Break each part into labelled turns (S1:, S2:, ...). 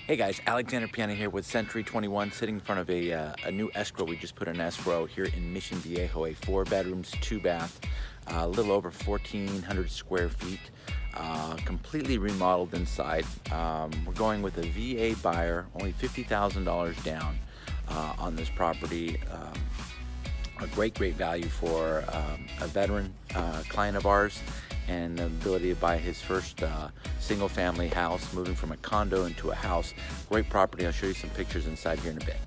S1: Hey guys, Alexander Piana here with Century 21, sitting in front of a new escrow. We just put an escrow here in Mission Viejo, a 4 bedrooms, 2 bath, a little over 1,400 square feet, completely remodeled inside. We're going with a VA buyer, only $50,000 down on this property. A great value for a veteran client of ours, and the ability to buy his first single family house, moving from a condo into a house. Great property. I'll show you some pictures inside here in a bit.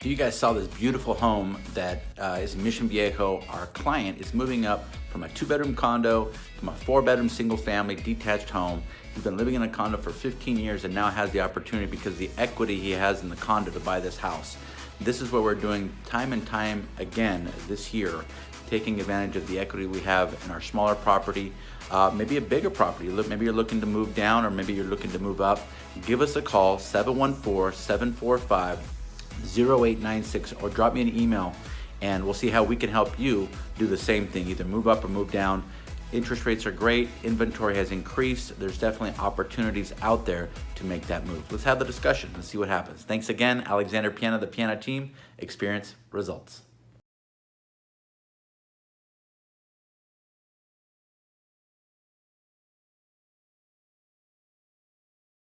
S1: You guys saw this beautiful home that is in Mission Viejo. Our client is moving up from a 2-bedroom condo to a 4-bedroom single family detached home. He's been living in a condo for 15 years and now has the opportunity, because of the equity he has in the condo, to buy this house. This is what we're doing time and time again this year, taking advantage of the equity we have in our smaller property, maybe a bigger property. Maybe you're looking to move down, or maybe you're looking to move up. Give us a call, 714-745-0896, or drop me an email and we'll see how we can help you do the same thing, either move up or move down. Interest rates are great, inventory has increased, there's definitely opportunities out there to make that move. Let's have the discussion and see what happens. Thanks again, Alexander Piana, the Piana Team. Experience results.